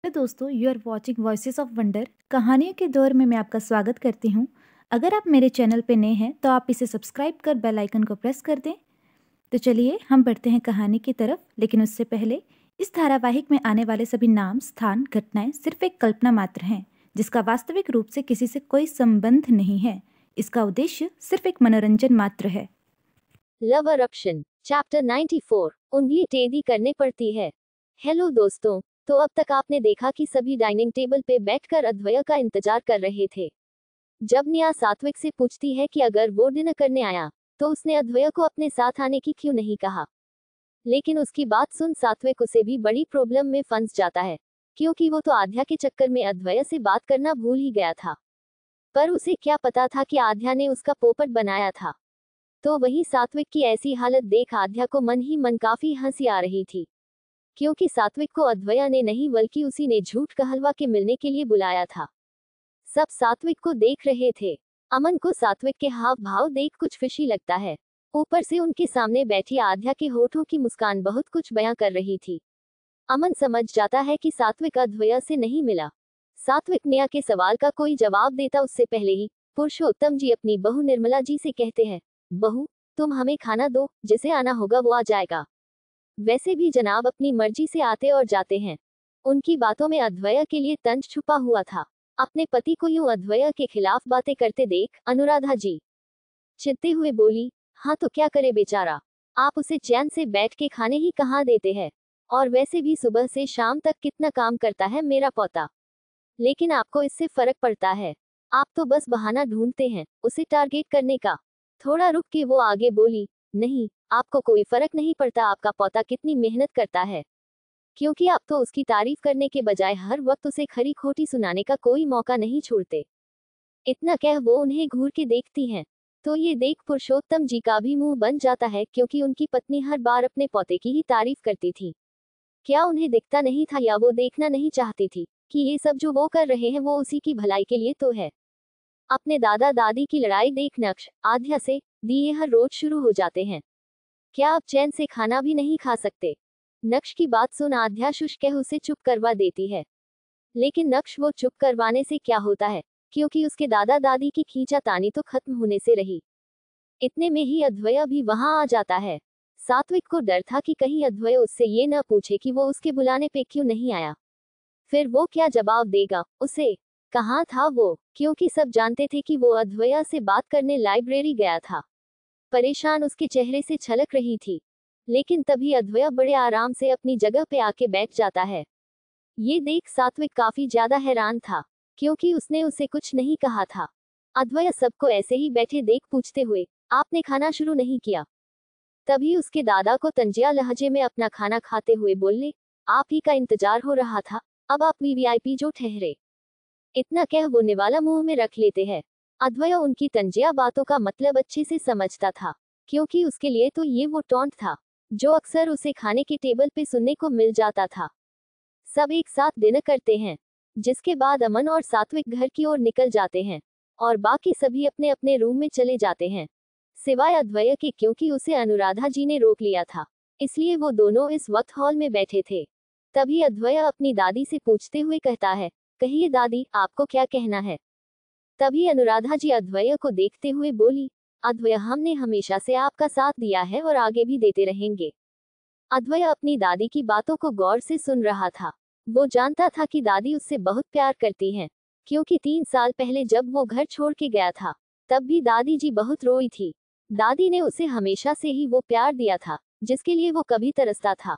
नमस्ते दोस्तों, you are watching voices of wonder. कहानियों के दौर में मैं आपका स्वागत करती हूँ। अगर आप मेरे चैनल पे नए हैं तो आप इसे सब्सक्राइब कर बेल आइकन को प्रेस कर दें। तो चलिए हम बढ़ते हैं कहानी की तरफ, लेकिन उससे पहले इस धारावाहिक में आने वाले सभी नाम, स्थान, घटनाएं सिर्फ एक कल्पना मात्र हैं, जिसका वास्तविक रूप से किसी से कोई संबंध नहीं है। इसका उद्देश्य सिर्फ एक मनोरंजन मात्र है। लव अरप्शन चैप्टर 94 उंगली टेढ़ी करने पड़ती है। हेलो दोस्तों, तो अब तक आपने देखा कि सभी डाइनिंग टेबल पे बैठकर अद्वैय का इंतजार कर रहे थे। जब निया सात्विक से पूछती है कि अगर वो डिनर करने आया तो उसने अद्वैय को अपने साथ आने की क्यों नहीं कहा, लेकिन उसकी बात सुन सात्विक उसे भी बड़ी प्रॉब्लम में फंस जाता है, क्योंकि वो तो आध्या के चक्कर में अद्वैय से बात करना भूल ही गया था। पर उसे क्या पता था कि आध्या ने उसका पोपट बनाया था। तो वही सात्विक की ऐसी हालत देख आध्या को मन ही मन काफी हंसी आ रही थी, क्योंकि सात्विक को अद्वैया ने नहीं बल्कि उसी ने झूठ कहलवा के मिलने के लिए बुलाया था। सब सात्विक को देख रहे थे। अमन को सात्विक के हाव भाव देख कुछ फिशी लगता है। ऊपर से उनके सामने बैठी आध्या के होठों की मुस्कान बहुत कुछ बयां कर रही थी। अमन समझ जाता है कि सात्विक अद्वैया से नहीं मिला। सात्विक नेहा के सवाल का कोई जवाब देता उससे पहले ही पुरुषोत्तम जी अपनी बहू निर्मला जी से कहते हैं, बहू तुम हमें खाना दो, जिसे आना होगा वो आ जाएगा। वैसे भी जनाब अपनी मर्जी से आते और जाते हैं। उनकी बातों में अद्वैया के लिए तंज छुपा हुआ था। अपने पति को यूं अद्वैया के खिलाफ बातें करते देख अनुराधा जी चिढ़ते हुए बोली, हाँ तो क्या करे बेचारा, आप उसे चैन से बैठ के खाने ही कहाँ देते हैं। और वैसे भी सुबह से शाम तक कितना काम करता है मेरा पोता, लेकिन आपको इससे फर्क पड़ता है। आप तो बस बहाना ढूंढते हैं उसे टारगेट करने का। थोड़ा रुक के वो आगे बोली, नहीं आपको कोई फर्क नहीं पड़ता आपका पोता कितनी मेहनत करता है, क्योंकि आप तो उसकी तारीफ करने के बजाय हर वक्त उसे खरी खोटी सुनाने का कोई मौका नहीं छोड़ते। इतना कह वो उन्हें घूर के देखती हैं। तो ये देख पुरुषोत्तम जी का भी मुंह बन जाता है, क्योंकि उनकी पत्नी हर बार अपने पोते की ही तारीफ करती थी। क्या उन्हें दिखता नहीं था या वो देखना नहीं चाहती थी कि ये सब जो वो कर रहे हैं वो उसी की भलाई के लिए तो है। अपने दादा दादी की लड़ाई देख नक्श आध्या से दिए हर रोज शुरू हो जाते हैं। क्या आप चैन से खाना भी नहीं खा सकते? नक्श की बात सुन आध्या शुश कह उसे चुप करवा देती है। लेकिन नक्श वो चुप करवाने से क्या होता है, क्योंकि उसके दादा दादी की खींचातानी तो खत्म होने से रही। इतने में ही अद्वैया भी वहां आ जाता है। सात्विक को डर था कि कहीं अद्वैय उससे ये न पूछे कि वो उसके बुलाने पे क्यों नहीं आया। फिर वो क्या जवाब देगा उसे। कहाँ था वो, क्योंकि सब जानते थे कि वो अद्वैया से बात करने लाइब्रेरी गया था। परेशान उसके चेहरे से छलक रही थी। लेकिन तभी अद्वैया बड़े आराम से अपनी जगह पे आके बैठ जाता है। ये देख सात्विक काफी ज्यादा हैरान था, क्योंकि उसने उसे कुछ नहीं कहा था। अद्वैया सबको ऐसे ही बैठे देख पूछते हुए, आपने खाना शुरू नहीं किया? तभी उसके दादा को तंजिया लहजे में अपना खाना खाते हुए बोले, आप ही का इंतजार हो रहा था, अब आप वीवीआईपी जो ठहरे। इतना कह वो निवाला मुंह में रख लेते हैं। अद्वैया उनकी तंजिया बातों का मतलब अच्छे से समझता था, क्योंकि उसके लिए तो ये वो टॉन्ट था जो अक्सर उसे खाने के टेबल पे सुनने को मिल जाता था। सब एक साथ डिनर करते हैं, जिसके बाद अमन और सात्विक घर की ओर निकल जाते हैं और बाकी सभी अपने अपने रूम में चले जाते हैं, सिवाय अद्वैय के, क्योंकि उसे अनुराधा जी ने रोक लिया था, इसलिए वो दोनों इस वक्त हॉल में बैठे थे। तभी अद्वैय अपनी दादी से पूछते हुए कहता है, कहिए दादी आपको क्या कहना है? तभी अनुराधा जी अद्वैय को देखते हुए बोली, अद्वैय हमने हमेशा से आपका साथ दिया है और आगे भी देते रहेंगे। अद्वैय अपनी दादी की बातों को गौर से सुन रहा था। वो जानता था कि दादी उससे बहुत प्यार करती हैं, क्योंकि 3 साल पहले जब वो घर छोड़ के गया था तब भी दादी जी बहुत रोई थी। दादी ने उसे हमेशा से ही वो प्यार दिया था जिसके लिए वो कभी तरसता था।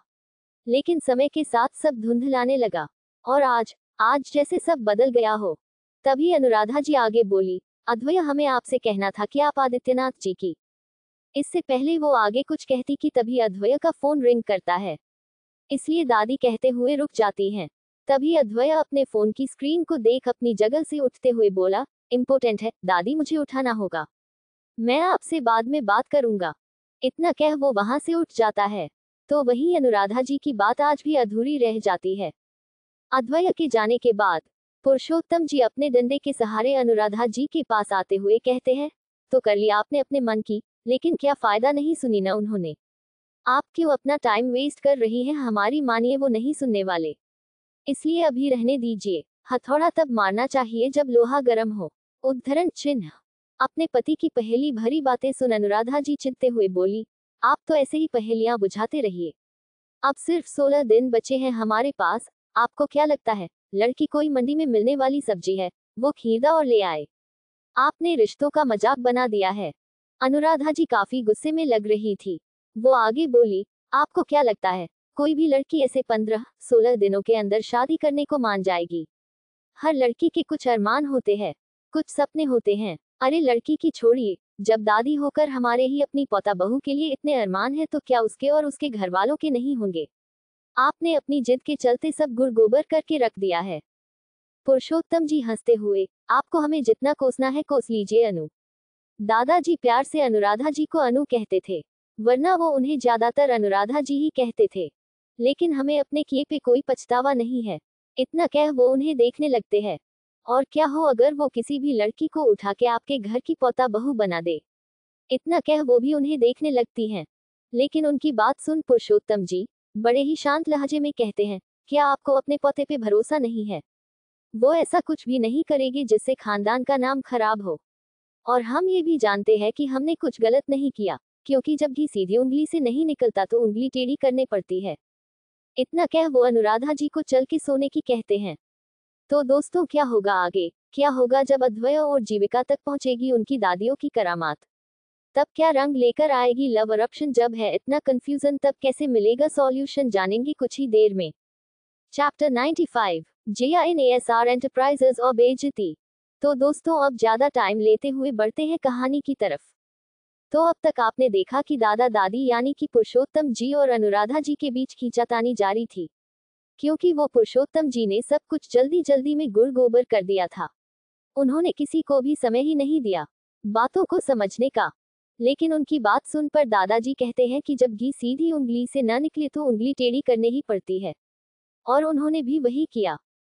लेकिन समय के साथ सब धुंधलाने लगा और आज आज जैसे सब बदल गया हो। तभी अनुराधा जी आगे बोली, अद्वैय हमें आपसे कहना था कि आप आदित्यनाथ जी की। इससे पहले वो आगे कुछ कहती कि तभी अद्वैय का फोन रिंग करता है, इसलिए दादी कहते हुए रुक जाती हैं। तभी अद्वैय अपने फोन की स्क्रीन को देख अपनी जगह से उठते हुए बोला, इम्पोर्टेंट है दादी, मुझे उठाना होगा, मैं आपसे बाद में बात करूंगा। इतना कह वो वहां से उठ जाता है। तो वहीं अनुराधा जी की बात आज भी अधूरी रह जाती है। अद्वैय के जाने के बाद पुरुषोत्तम जी अपने डंडे के सहारे अनुराधा जी के पास आते हुए कहते हैं, तो कर लिया आपने अपने मन की, लेकिन क्या फायदा, नहीं सुनी ना उन्होंने। आप क्यों अपना टाइम वेस्ट कर रही हैं, हमारी मानिए वो नहीं सुनने वाले। इसलिए अभी रहने दीजिए। हथौड़ा तब मारना चाहिए जब लोहा गर्म हो। उद्धरण चिन्ह। अपने पति की पहेली भरी बातें सुन अनुराधा जी चिढ़ते हुए बोली, आप तो ऐसे ही पहेलियां बुझाते रहिए। अब सिर्फ 16 दिन बचे हैं हमारे पास। आपको क्या लगता है लड़की कोई मंडी में मिलने वाली सब्जी है, वो खरीदा और ले आए? आपने रिश्तों का मजाक बना दिया है। अनुराधा जी काफी गुस्से में लग रही थी। वो आगे बोली, आपको क्या लगता है कोई भी लड़की ऐसे 15-16 दिनों के अंदर शादी करने को मान जाएगी? हर लड़की के कुछ अरमान होते हैं, कुछ सपने होते हैं। अरे लड़की की छोड़िए, जब दादी होकर हमारे ही अपनी पोता बहू के लिए इतने अरमान है तो क्या उसके और उसके घर वालों के नहीं होंगे? आपने अपनी जिद के चलते सब गुड़ गोबर करके रख दिया है। पुरुषोत्तम जी हंसते हुए, आपको हमें जितना कोसना है कोस लीजिए अनु। दादाजी प्यार से अनुराधा जी को अनु कहते थे, वरना वो उन्हें ज्यादातर अनुराधा जी ही कहते थे। लेकिन हमें अपने किए पे कोई पछतावा नहीं है। इतना कह वो उन्हें देखने लगते हैं। और क्या हो अगर वो किसी भी लड़की को उठा के आपके घर की पोता बहू बना दे? इतना कह वो भी उन्हें देखने लगती हैं। लेकिन उनकी बात सुन पुरुषोत्तम जी बड़े ही शांत लहजे में कहते हैं, क्या आपको अपने पोते पे भरोसा नहीं है? वो ऐसा कुछ भी नहीं करेगी जिससे खानदान का नाम खराब हो। और हम ये भी जानते हैं कि हमने कुछ गलत नहीं किया, क्योंकि जब घी सीधी उंगली से नहीं निकलता तो उंगली टेढ़ी करने पड़ती है। इतना कह वो अनुराधा जी को चल के सोने की कहते हैं। तो दोस्तों क्या होगा आगे? क्या होगा जब अद्वय और जीविका तक पहुंचेगी उनकी दादियों की करामात? तब क्या रंग लेकर आएगी लव अरप्शन? जब है इतना कंफ्यूजन तब कैसे मिलेगा सॉल्यूशन? जानेंगे कुछ ही देर में। चैप्टर 95 जिया इन एएसआर एंटरप्राइजेज और बेइज्जती। तो दोस्तों अब ज्यादा टाइम लेते हुए बढ़ते हैं कहानी की तरफ। तो अब तक आपने देखा कि दादा दादी यानी कि पुरुषोत्तम जी और अनुराधा जी के बीच खींचातानी जारी थी, क्योंकि वो पुरुषोत्तम जी ने सब कुछ जल्दी जल्दी में गुड़ गोबर कर दिया था। उन्होंने किसी को भी समय ही नहीं दिया बातों को समझने का। लेकिन उनकी बात सुन पर दादाजी कहते हैं कि जब घी सीधी उंगली से न निकले तो उंगली टेढ़ी करने ही पड़ती है। और उन्होंने भी वही किया।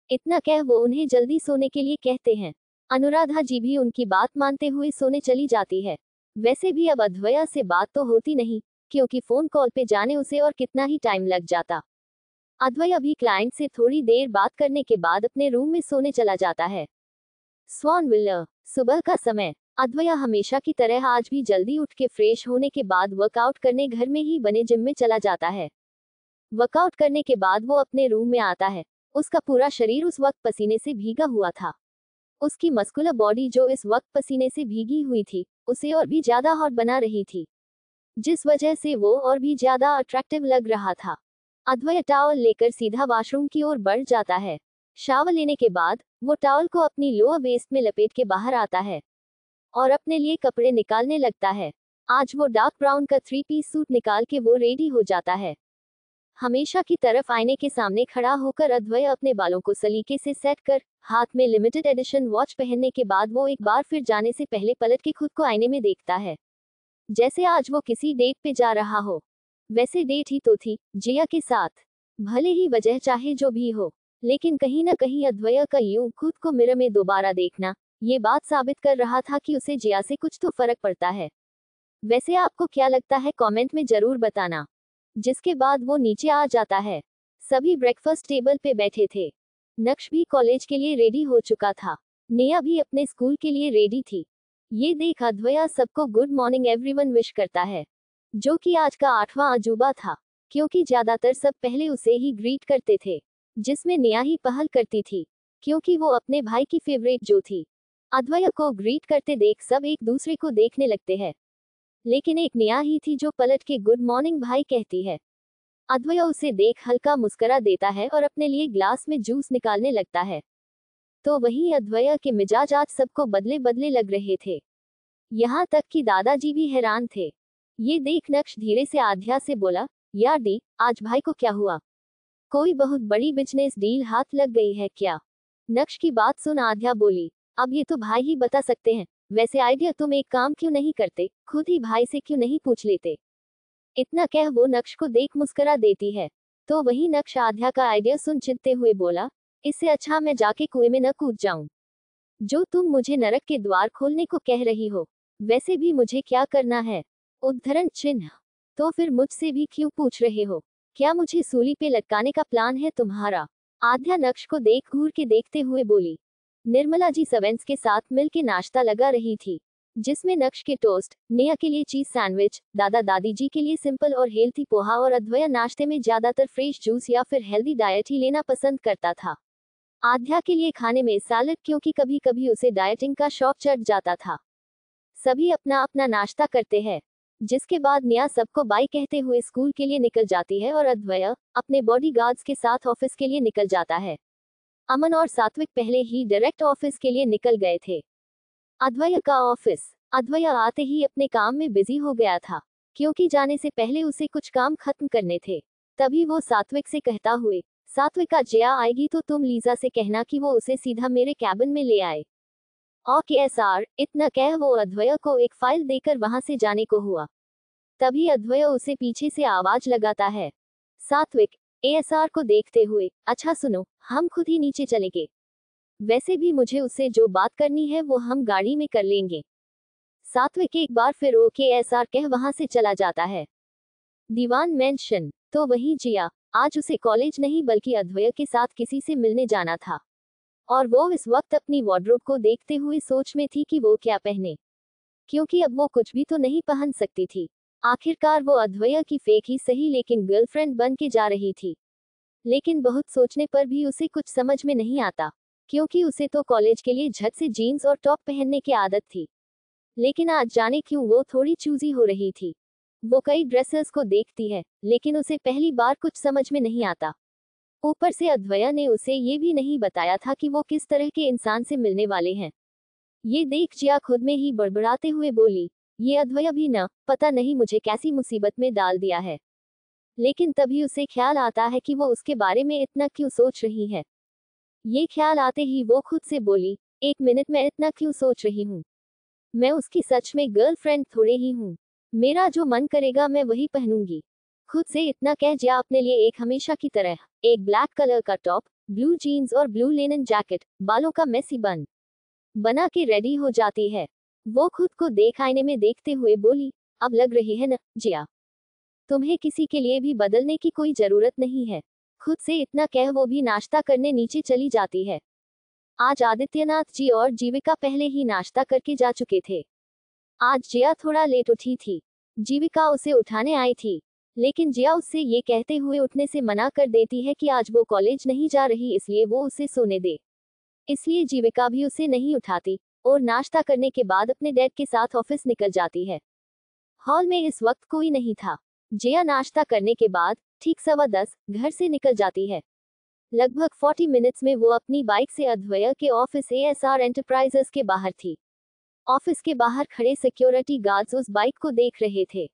इतना कह वो उन्हें जल्दी सोने के लिए कहते हैं। अनुराधा जी भी उनकी बात मानते हुए सोने चली जाती है। वैसे भी अब अद्वया से बात तो होती नहीं, क्योंकि फोन कॉल पे जाने उसे और कितना ही टाइम लग जाता। अद्वया भी क्लाइंट से थोड़ी देर बात करने के बाद अपने रूम में सोने चला जाता है। स्वान विलर। सुबह का समय। अद्वया हमेशा की तरह आज भी जल्दी उठ के फ्रेश होने के बाद वर्कआउट करने घर में ही बने जिम में चला जाता है। वर्कआउट करने के बाद वो अपने रूम में आता है। उसका पूरा शरीर उस वक्त पसीने से भीगा हुआ था। उसकी मस्कुलर बॉडी जो इस वक्त पसीने से भीगी हुई थी, उसे और भी ज्यादा हॉट बना रही थी, जिस वजह से वो और भी ज्यादा अट्रैक्टिव लग रहा था। अद्वय टॉवल लेकर सीधा वॉशरूम की ओर बढ़ जाता है। शावर लेने के बाद वो टॉवल को अपनी लोअर वेस्ट में लपेट के बाहर आता है और अपने लिए कपड़े निकालने लगता है। आज वो डार्क ब्राउन का 3 पीस सूट निकाल के वो रेडी हो जाता है। हमेशा की तरफ आईने के सामने खड़ा होकर अद्वय अपने बालों को सलीके से सेट कर हाथ में लिमिटेड एडिशन वॉच पहनने के बाद वो एक बार फिर जाने से पहले पलट के खुद को आईने में देखता है, जैसे आज वो किसी डेट पे जा रहा हो। वैसे डेट ही तो थी जिया के साथ, भले ही वजह चाहे जो भी हो, लेकिन कहीं ना कहीं अद्वय का यूं खुद को मिरर में दोबारा देखना ये बात साबित कर रहा था कि उसे जिया से कुछ तो फर्क पड़ता है। वैसे आपको क्या लगता है कमेंट में जरूर बताना। जिसके बाद वो नीचे आ जाता है। सभी ब्रेकफास्ट टेबल पे बैठे थे। नक्श भी कॉलेज के लिए रेडी हो चुका था। नेहा भी अपने स्कूल के लिए रेडी थी। ये देख अद्वया सबको गुड मॉर्निंग एवरीवन विश करता है, जो कि आज का 8वां अजूबा था, क्योंकि ज्यादातर सब पहले उसे ही ग्रीट करते थे, जिसमें नेहा ही पहल करती थी, क्योंकि वो अपने भाई की फेवरेट जो थी। अद्वया को ग्रीट करते देख सब एक दूसरे को देखने लगते हैं, लेकिन एक नेहा ही थी जो पलट के गुड मॉर्निंग भाई कहती है। अद्वया उसे देख हल्का मुस्कुरा देता है और अपने लिए ग्लास में जूस निकालने लगता है। तो वहीं अद्वया के मिजाज आज सबको बदले बदले लग रहे थे। यहाँ तक कि दादाजी भी हैरान थे। ये देख नक्श धीरे से आध्या से बोला, यार दी, आज भाई को क्या हुआ? कोई बहुत बड़ी बिजनेस डील हाथ लग गई है क्या? नक्श की बात सुन आध्या बोली, अब ये तो भाई ही बता सकते हैं। वैसे आइडिया तुम एक काम क्यों नहीं करते, खुद ही भाई से क्यों नहीं पूछ लेते? इतना कह वो नक्श को देख मुस्कुरा देती है। तो वही नक्श आध्या का आइडिया सुन चिढ़ते हुए बोला, इससे अच्छा मैं जाके कुएं में न कूद जाऊं। जो तुम मुझे नरक के द्वार खोलने को कह रही हो, वैसे भी मुझे क्या करना है? उद्धरण चिन्ह। तो फिर मुझसे भी क्यों पूछ रहे हो? क्या मुझे सूली पे लटकाने का प्लान है तुम्हारा? आध्या नक्श को देख घूर के देखते हुए बोली। निर्मला जी सवेंस के साथ मिल के नाश्ता लगा रही थी, जिसमें नक्श के टोस्ट, नेहा के लिए चीज सैंडविच, दादा दादी जी के लिए सिंपल और हेल्थी पोहा और अद्वैया नाश्ते में ज्यादातर फ्रेश जूस या फिर हेल्दी डाइट ही लेना पसंद करता था। आध्या के लिए खाने में सैलड, क्योंकि कभी कभी उसे डाइटिंग का शौक चढ़ जाता था। सभी अपना अपना नाश्ता करते हैं, जिसके बाद नेहा सबको बाय कहते हुए स्कूल के लिए निकल जाती है और अद्वैया अपने बॉडीगार्ड्स के साथ ऑफिस के लिए निकल जाता है। अमन और सात्विक पहले ही डायरेक्ट ऑफिस के लिए निकल गए थे। अद्वैया का ऑफिस। अद्वैया आते ही अपने काम में बिजी हो गया था, क्योंकि जाने से पहले उसे कुछ काम खत्म करने थे। तभी वो सात्विक से कहता हुए, सात्विका जया आएगी तो तुम लीजा से कहना कि वो उसे सीधा मेरे कैबिन में ले आए। ओके एसआर, इतना कह वो अद्वैया को एक फाइल देकर वहां से जाने को हुआ। तभी अद्वैया उसे पीछे से आवाज लगाता है। सात्विक एएसआर को देखते हुए, अच्छा सुनो, हम खुद ही नीचे चलेंगे, वैसे भी मुझे उससे जो बात करनी है वो हम गाड़ी में कर लेंगे। सात्विक एक बार फिर ओके एसआर कह वहां से चला जाता है। दीवान मेंशन। तो वही जिया, आज उसे कॉलेज नहीं बल्कि अद्वैया के साथ किसी से मिलने जाना था, और वो इस वक्त अपनी वार्डरोब को देखते हुए सोच में थी कि वो क्या पहने, क्योंकि अब वो कुछ भी तो नहीं पहन सकती थी। आखिरकार वो अद्वैया की फेक ही सही लेकिन गर्लफ्रेंड बन के जा रही थी। लेकिन बहुत सोचने पर भी उसे कुछ समझ में नहीं आता, क्योंकि उसे तो कॉलेज के लिए झट से जीन्स और टॉप पहनने की आदत थी। लेकिन आज जाने क्यों वो थोड़ी चूजी हो रही थी। वो कई ड्रेसेस को देखती है, लेकिन उसे पहली बार कुछ समझ में नहीं आता। ऊपर से अद्वैया ने उसे ये भी नहीं बताया था कि वो किस तरह के इंसान से मिलने वाले हैं। ये देख जिया खुद में ही बड़बड़ाते हुए बोली, ये अद्वैया भी न, पता नहीं मुझे कैसी मुसीबत में डाल दिया है। लेकिन तभी उसे ख्याल आता है कि वो उसके बारे में इतना क्यों सोच रही है। ये ख्याल आते ही वो खुद से बोली, एक मिनट मैं इतना क्यों सोच रही हूँ, मैं उसकी सच में गर्लफ्रेंड थोड़े ही हूँ। मेरा जो मन करेगा मैं वही पहनूंगी। खुद से इतना कह जिया अपने लिए एक हमेशा की तरह एक ब्लैक कलर का टॉप, ब्लू जीन्स और ब्लू लिनन जैकेट, बालों का मेसी बन बना के रेडी हो जाती है। वो खुद को देख आईने में देखते हुए बोली, अब लग रही है न जिया, तुम्हें किसी के लिए भी बदलने की कोई जरूरत नहीं है। खुद से इतना कह वो भी नाश्ता करने नीचे चली जाती है। आज आदित्यनाथ जी और जीविका पहले ही नाश्ता करके जा चुके थे। आज जिया थोड़ा लेट उठी थी। जीविका उसे उठाने आई थी, लेकिन जिया उससे ये कहते हुए उठने से मना कर देती है कि आज वो कॉलेज नहीं जा रही, इसलिए वो उसे सोने दे। इसलिए जीविका भी उसे नहीं उठाती और नाश्ता करने के बाद अपने डैड के साथ ऑफिस निकल जाती है। हॉल में इस वक्त कोई नहीं था। जिया नाश्ता करने के बाद ठीक 10:15 घर से निकल जाती है। लगभग 40 मिनट्स में वो अपनी बाइक से अद्वैया के ऑफिस एएसआर एंटरप्राइजेस के बाहर थी। ऑफिस के बाहर खड़े सिक्योरिटी गार्ड्स उस बाइक को देख रहे थे,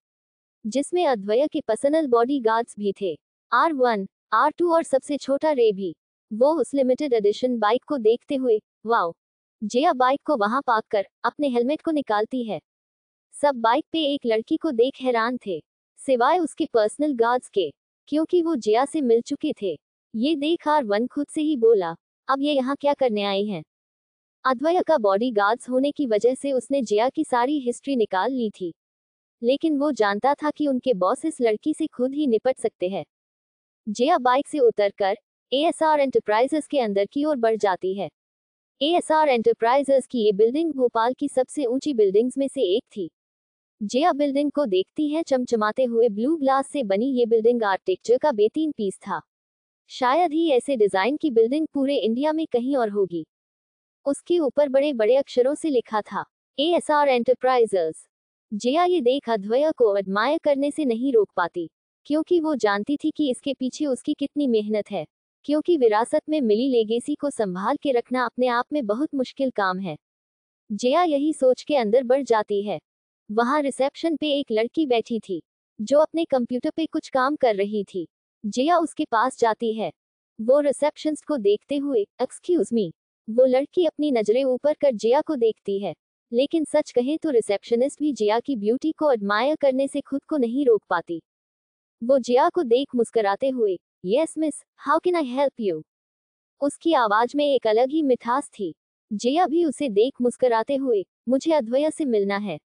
जिसमें अद्वैया के पर्सनल बॉडी गार्ड्स भी थे, R1, R2 और सबसे छोटा रे भी। वो उस लिमिटेड एडिशन बाइक को देखते हुए, वाओ। जिया बाइक को वहां पार्क कर अपने हेलमेट को निकालती है। सब बाइक पे एक लड़की को देख हैरान थे, सिवाय उसके पर्सनल गार्ड्स के, क्योंकि वो जिया से मिल चुके थे। ये देख R1 खुद से ही बोला, अब ये यहाँ क्या करने आए हैं। अद्वैया का बॉडी गार्ड्स होने की वजह से उसने जिया की सारी हिस्ट्री निकाल ली थी, लेकिन वो जानता था कि उनके बॉस इस लड़की से खुद ही निपट सकते हैं। जिया बाइक से उतरकर एएसआर एंटरप्राइजेस के अंदर की ओर बढ़ जाती है। एएसआर एंटरप्राइजेस की ये बिल्डिंग भोपाल की सबसे ऊंची बिल्डिंग्स में से एक थी। जिया बिल्डिंग को देखती है। चमचमाते हुए ब्लू ग्लास से बनी ये बिल्डिंग आर्किटेक्चर का बेहतरीन पीस था। शायद ही ऐसे डिजाइन की बिल्डिंग पूरे इंडिया में कहीं और होगी। उसके ऊपर बड़े बड़े अक्षरों से लिखा था, एएसआर एंटरप्राइजेस। जिया ये देख अद्वैया को एडमायर करने से नहीं रोक पाती, क्योंकि वो जानती थी कि इसके पीछे उसकी कितनी मेहनत है, क्योंकि विरासत में मिली लेगेसी को संभाल के रखना अपने आप में बहुत मुश्किल काम है। जिया यही सोच के अंदर बढ़ जाती है। वहां रिसेप्शन पे एक लड़की बैठी थी, जो अपने कंप्यूटर पे कुछ काम कर रही थी। जिया उसके पास जाती है। वो रिसेप्शनिस्ट को देखते हुए, एक्सक्यूज मी। वो लड़की अपनी नजरें ऊपर कर जिया को देखती है, लेकिन सच कहे तो रिसेप्शनिस्ट भी जिया की ब्यूटी को एडमायर करने से खुद को नहीं रोक पाती। वो जिया को देख मुस्कुराते हुए, yes miss, how can I help you. उसकी आवाज में एक अलग ही मिठास थी। जिया भी उसे देख मुस्कुराते हुए, मुझे अद्वैया से मिलना है।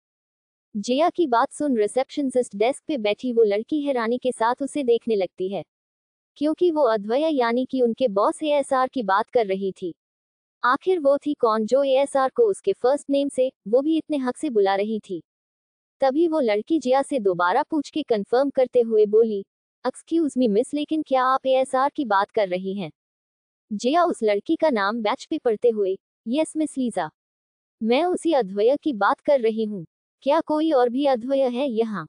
जिया की बात सुन रिसेप्शनिस्ट डेस्क पे बैठी वो लड़की हैरानी के साथ उसे देखने लगती है। क्योंकि वो अद्वया यानी कि उनके बॉस एएसआर की बात कर रही थी। आखिर वो थी कौन जो एएसआर को उसके फर्स्ट नेम से, वो भी इतने हक से बुला रही थी। तभी वो लड़की जिया से दोबारा पूछ के कंफर्म करते हुए बोली, एक्सक्यूज मी मिस, लेकिन क्या आप एएसआर की बात कर रही हैं? जिया उस लड़की का नाम बैच पे पढ़ते हुए, यस मिस लीजा, मैं उसी अद्वया की बात कर रही हूँ। क्या कोई और भी अद्वया है यहाँ?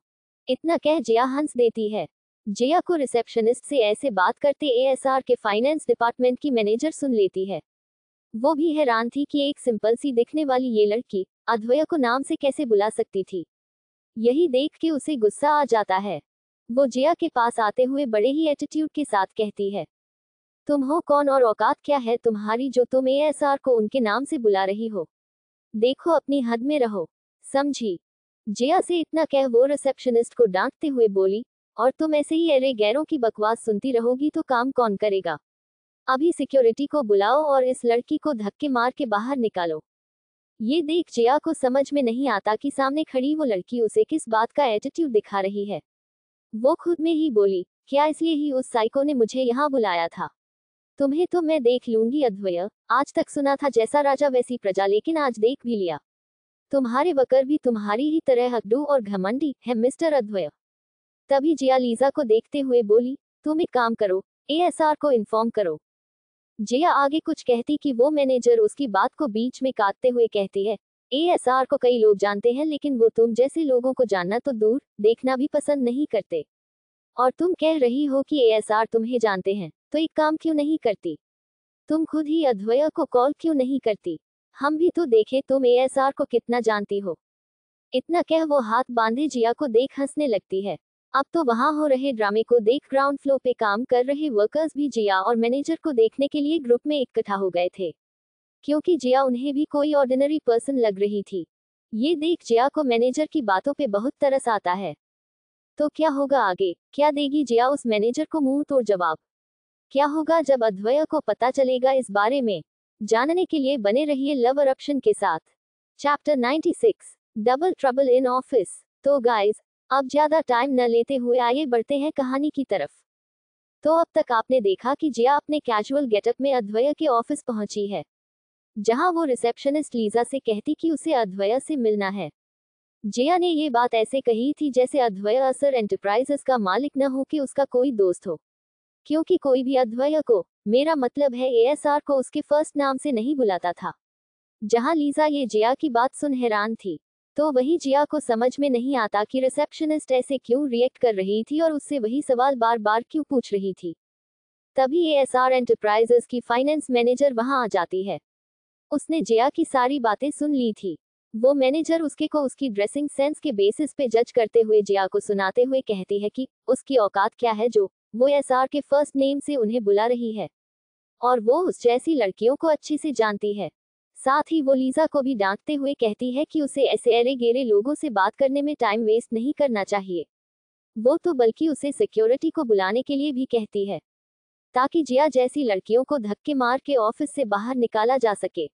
इतना कह जिया हंस देती है। जिया को रिसेप्शनिस्ट से ऐसे बात करते एएसआर के फाइनेंस डिपार्टमेंट की मैनेजर सुन लेती है। वो भी हैरान थी कि एक सिंपल सी दिखने वाली ये लड़की अद्वया को नाम से कैसे बुला सकती थी। यही देख के उसे गुस्सा आ जाता है। वो जिया के पास आते हुए बड़े ही एटीट्यूड के साथ कहती है, तुम हो कौन और औकात क्या है तुम्हारी जो तुम एएसआर को उनके नाम से बुला रही हो? देखो अपनी हद में रहो, समझी? जिया से इतना कह वो रिसेप्शनिस्ट को डांटते हुए बोली, और तुम ऐसे ही अरे गैरों की बकवास सुनती रहोगी तो काम कौन करेगा? अभी सिक्योरिटी को बुलाओ और इस लड़की को धक्के मार के बाहर निकालो। ये देख जिया को समझ में नहीं आता कि सामने खड़ी वो लड़की उसे किस बात का एटीट्यूड दिखा रही है। वो खुद में ही बोली, क्या इसलिए ही उस साइको ने मुझे यहाँ बुलाया था? तुम्हें तो मैं देख लूंगी अद्वया, आज तक सुना था जैसा राजा वैसी प्रजा, लेकिन आज देख भी लिया। तुम्हारे वकर भी तुम्हारी ही तरह हकड़ू और घमंडी है मिस्टर अद्वया। तभी जिया लीजा को देखते हुए बोली, तुम एक काम करो, एएसआर को इन्फॉर्म करो। जिया आगे कुछ कहती कि वो मैनेजर उसकी बात को बीच में काटते हुए कहती है, एएसआर को कई लोग जानते हैं लेकिन वो तुम जैसे लोगों को जानना तो दूर, देखना भी पसंद नहीं करते। और तुम कह रही हो कि एएसआर तुम्हें जानते हैं, तो एक काम क्यों नहीं करती? तुम खुद ही अद्वया को कॉल क्यों नहीं करती? हम भी तो देखे तुम एएसआर को कितना जानती हो। इतना कह वो हाथ बांधे जिया को देख हंसने लगती है। अब तो वहां हो रहे ड्रामे को देख ग्राउंड फ्लोर पे काम कर रहे वर्कर्स भी जिया और मैनेजर को देखने के लिए ग्रुप में इकट्ठा हो गए थे, क्योंकि जिया उन्हें भी कोई ऑर्डिनरी पर्सन लग रही थी। ये देख जिया को मैनेजर की बातों पे बहुत तरस आता है। तो क्या होगा आगे? क्या देगी जिया उस मैनेजर को मुंह तोड़ जवाब? क्या होगा जब अद्वया को पता चलेगा इस बारे में? जानने के लिए बने रहिए लव अरप्शन के साथ। Chapter 96, double trouble in office. तो गाइस, अब ज्यादा टाइम न लेते हुए आइए बढ़ते हैं कहानी की तरफ। तो अब तक आपने देखा कि जिया अपने कैजुअल गेटअप में अद्वया के ऑफिस पहुंची है, जहां वो रिसेप्शनिस्ट लीजा से कहती कि उसे अद्वया से मिलना है। जिया ने ये बात ऐसे कही थी जैसे अद्वया असर एंटरप्राइजेस का मालिक न हो कि उसका कोई दोस्त हो, क्योंकि कोई भी अद्वया को, मेरा मतलब है एएसआर को, उसके फर्स्ट नाम से नहीं बुलाता था। जहां लीजा ये जिया की बात सुन हैरान थी, तो वही जिया को समझ में नहीं आता कि रिसेप्शनिस्ट ऐसे क्यों रिएक्ट कर रही थी और उससे वही सवाल बार बार क्यों पूछ रही थी। तभी एएसआर एंटरप्राइजेस की फाइनेंस मैनेजर वहां आ जाती है। उसने जिया की सारी बातें सुन ली थी। वो मैनेजर उसके को उसकी ड्रेसिंग सेंस के बेसिस पे जज करते हुए जिया को सुनाते हुए कहती है कि उसकी औकात क्या है जो वो एएसआर के फर्स्ट नेम से उन्हें बुला रही है, और वो उस जैसी लड़कियों को अच्छी से जानती है। साथ ही वो लीजा को भी डांटते हुए कहती है कि उसे ऐसे अरे गेरे लोगों से बात करने में टाइम वेस्ट नहीं करना चाहिए। वो तो बल्कि उसे सिक्योरिटी को बुलाने के लिए भी कहती है, ताकि जिया जैसी लड़कियों को धक्के मार के ऑफिस से बाहर निकाला जा सके।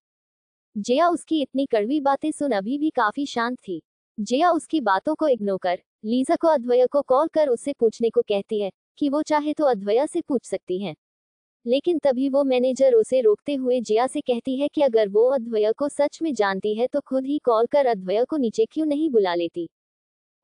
जिया उसकी इतनी कड़वी बातें सुन अभी भी काफी शांत थी। जिया उसकी बातों को इग्नोर कर लीजा को अद्वया को कॉल कर उससे पूछने को कहती है कि वो चाहे तो अद्वया से पूछ सकती हैं। लेकिन तभी वो मैनेजर उसे रोकते हुए जिया से कहती है कि अगर वो अद्वया को सच में जानती है तो खुद ही कॉल कर अद्वया को नीचे क्यों नहीं बुला लेती।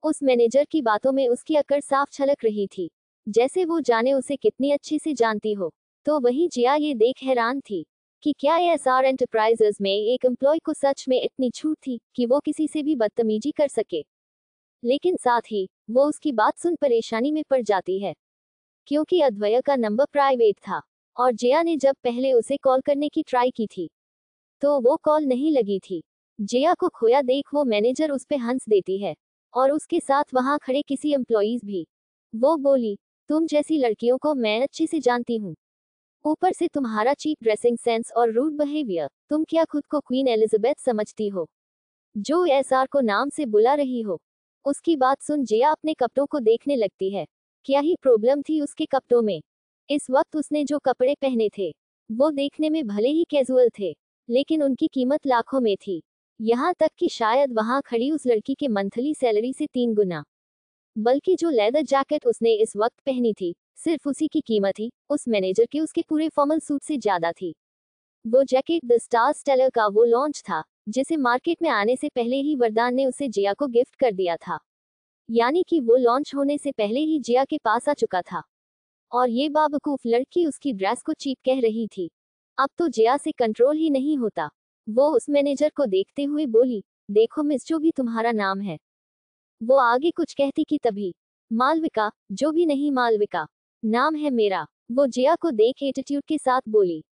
उस मैनेजर की बातों में उसकी अकड़ साफ छलक रही थी, जैसे वो जाने उसे कितनी अच्छी से जानती हो। तो वही जिया ये देख हैरान थी कि क्या एएसआर एंटरप्राइजेस में एक एम्प्लॉय को सच में इतनी छूट थी कि वो किसी से भी बदतमीजी कर सके। लेकिन साथ ही वो उसकी बात सुन परेशानी में पड़ जाती है, क्योंकि अद्वया का नंबर प्राइवेट था और जिया ने जब पहले उसे कॉल करने की ट्राई की थी तो वो कॉल नहीं लगी थी। जिया को खोया देख वो मैनेजर उस पे हंस देती है, और उसके साथ वहां खड़े किसी एम्प्लॉइज भी। वो बोली, तुम जैसी लड़कियों को मैं अच्छे से जानती हूँ, ऊपर से तुम्हारा चीप ड्रेसिंग सेंस और रूड बिहेवियर, तुम क्या खुद को क्वीन एलिजाबेथ समझती हो जो एसआर को नाम से बुला रही हो? उसकी बात सुन जिया अपने कपड़ों को देखने लगती है। क्या ही प्रॉब्लम थी उसके कपड़ों में? इस वक्त उसने जो कपड़े पहने थे वो देखने में भले ही कैजुअल थे, लेकिन उनकी कीमत लाखों में थी। यहाँ तक कि शायद वहां खड़ी उस लड़की के मंथली सैलरी से 3 गुना। बल्कि जो लेदर जैकेट उसने इस वक्त पहनी थी सिर्फ उसी की कीमत ही उस मैनेजर के उसके पूरे फॉर्मल सूट से ज्यादा थी। वो जैकेट द स्टार स्टेलर का वो लॉन्च था जिसे मार्केट में आने से पहले ही वरदान ने उसे जिया को गिफ्ट कर दिया था। यानी कि वो लॉन्च होने से पहले ही जिया के पास आ चुका था। और ये बावकूफ लड़की उसकी ड्रेस को चीप कह रही थी। अब तो जिया से कंट्रोल ही नहीं होता। वो उस मैनेजर को देखते हुए बोली, देखो मिस, जो भी तुम्हारा नाम है। वो आगे कुछ कहती कि तभी मालविका, जो भी नहीं मालविका, नाम है मेरा। वो जिया को देख एटीट्यूड के साथ बोली।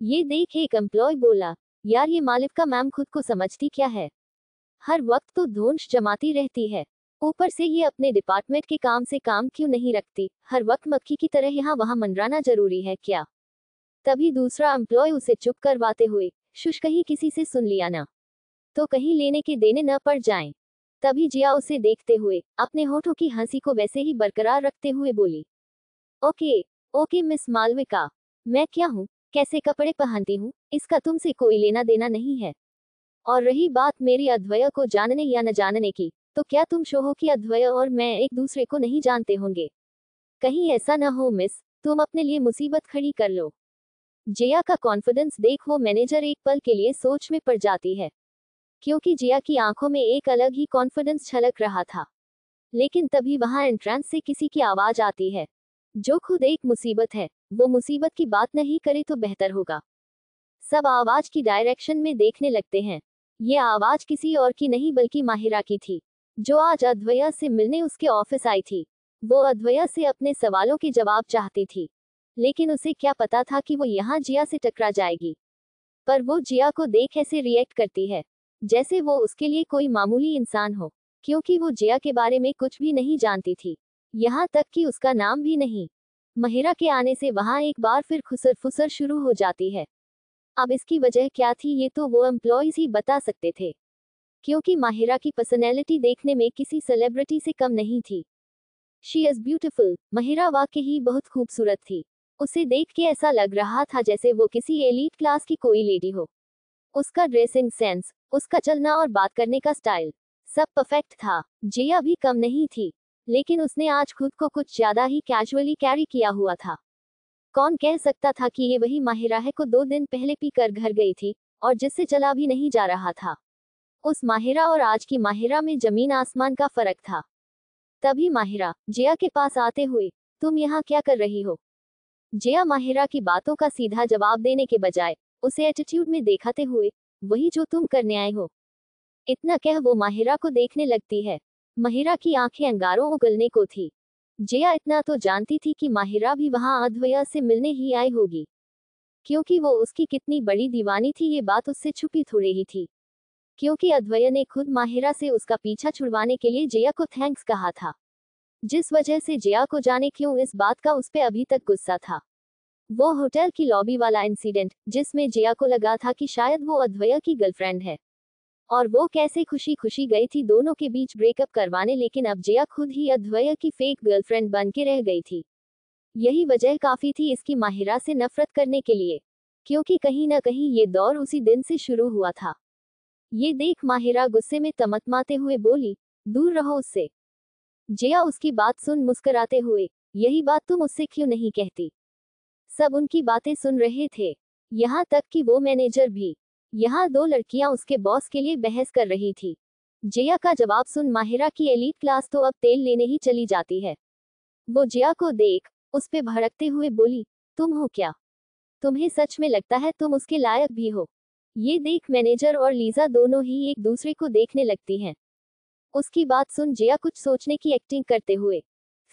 ये देख एक एम्प्लॉय बोला, यार ये मालविका मैम खुद को समझती क्या है, हर वक्त तो धौंस जमाती रहती है, ऊपर से ये अपने डिपार्टमेंट के काम से काम क्यों नहीं रखती, हर वक्त मक्खी की तरह यहाँ वहाँ मंडराना जरूरी है क्या। तभी दूसरा एम्प्लॉय उसे चुप करवाते हुए, शुश, कहीं किसी से सुन लिया ना तो कहीं लेने के देने न पड़ जाएं। तभी जिया उसे देखते हुए अपने होठों की हंसी को वैसे ही बरकरार रखते हुए बोली, ओके ओके मिस मालविका, मैं क्या हूँ, कैसे कपड़े पहनती हूँ, इसका तुमसे कोई लेना देना नहीं है। और रही बात मेरी अद्वैया को जानने या न जानने की, तो क्या तुम शोहो की अद्वैया और मैं एक दूसरे को नहीं जानते होंगे। कहीं ऐसा ना हो मिस, तुम अपने लिए मुसीबत खड़ी कर लो। जिया का कॉन्फिडेंस देख वो मैनेजर एक पल के लिए सोच में पड़ जाती है, क्योंकि जिया की आंखों में एक अलग ही कॉन्फिडेंस छलक रहा था। लेकिन तभी वहां एंट्रेंस से किसी की आवाज आती है, जो खुद एक मुसीबत है। वो मुसीबत की बात नहीं करे तो बेहतर होगा। सब आवाज की डायरेक्शन में देखने लगते हैं। ये आवाज किसी और की नहीं बल्कि माहिरा की थी, जो आज अद्वैया से मिलने उसके ऑफिस आई थी। वो अद्वैया से अपने सवालों के जवाब चाहती थी, लेकिन उसे क्या पता था कि वो यहाँ जिया से टकरा जाएगी। पर वो जिया को देख ऐसे रिएक्ट करती है जैसे वो उसके लिए कोई मामूली इंसान हो, क्योंकि वो जिया के बारे में कुछ भी नहीं जानती थी, यहाँ तक कि उसका नाम भी नहीं। महिरा के आने से वहां एक बार फिर खुसर फुसर शुरू हो जाती है। अब इसकी वजह क्या थी ये तो वो एम्प्लॉयज ही बता सकते थे, क्योंकि माहिरा की पर्सनैलिटी देखने में किसी सेलिब्रिटी से कम नहीं थी। शी इज ब्यूटिफुल, महिरा वाकई ही बहुत खूबसूरत थी। उसे देख के ऐसा लग रहा था जैसे वो किसी एलीट क्लास की कोई लेडी हो। उसका ड्रेसिंग सेंस, उसका चलना और बात करने का स्टाइल, सब परफेक्ट था। जिया भी कम नहीं थी, लेकिन उसने आज खुद को कुछ ज्यादा ही कैजुअली कैरी किया हुआ था। कौन कह सकता था कि ये वही माहिरा है को 2 दिन पहले पी कर घर गई थी और जिससे चला भी नहीं जा रहा था। उस माहिरा और आज की माहिरा में जमीन आसमान का फर्क था। तभी माहिरा जिया के पास आते हुए, तुम यहाँ क्या कर रही हो। जिया माहिरा की बातों का सीधा जवाब देने के बजाय उसे एटीट्यूड में देखाते हुए, वही जो तुम करने आए हो। इतना कह वो माहिरा को देखने लगती है। माहिरा की आंखें अंगारों उगलने को थी। जिया इतना तो जानती थी कि माहिरा भी वहां अद्वैया से मिलने ही आई होगी, क्योंकि वो उसकी कितनी बड़ी दीवानी थी ये बात उससे छुपी थोड़ी ही थी। क्योंकि अद्वैया ने खुद माहिरा से उसका पीछा छुड़वाने के लिए जिया को थैंक्स कहा था, जिस वजह से जिया को जाने क्यों इस बात का उस पे अभी तक गुस्सा था। वो होटल की लॉबी वाला इंसिडेंट जिसमें जिया को लगा था कि शायद वो अद्वैया की गर्लफ्रेंड है, और वो कैसे खुशी खुशी गई थी दोनों के बीच ब्रेकअप करवाने, लेकिन अब जिया खुद ही अद्वैया की फेक गर्लफ्रेंड बन के रह गई थी। यही वजह काफी थी इसकी माहिरा से नफरत करने के लिए, क्योंकि कहीं ना कहीं ये दौर उसी दिन से शुरू हुआ था। ये देख माहिरा गुस्से में तमतमाते हुए बोली, दूर रहो उससे। जिया उसकी बात सुन मुस्कुराते हुए, यही बात तुम उससे क्यों नहीं कहती। सब उनकी बातें सुन रहे थे, यहाँ तक कि वो मैनेजर भी। यहाँ 2 लड़कियां उसके बॉस के लिए बहस कर रही थी। जिया का जवाब सुन माहिरा की एलीट क्लास तो अब तेल लेने ही चली जाती है। वो जिया को देख उस पे भड़कते हुए बोली, तुम हो क्या, तुम्हें सच में लगता है तुम उसके लायक भी हो। ये देख मैनेजर और लीजा दोनों ही एक दूसरे को देखने लगती हैं। उसकी बात सुन जिया कुछ सोचने की एक्टिंग करते हुए,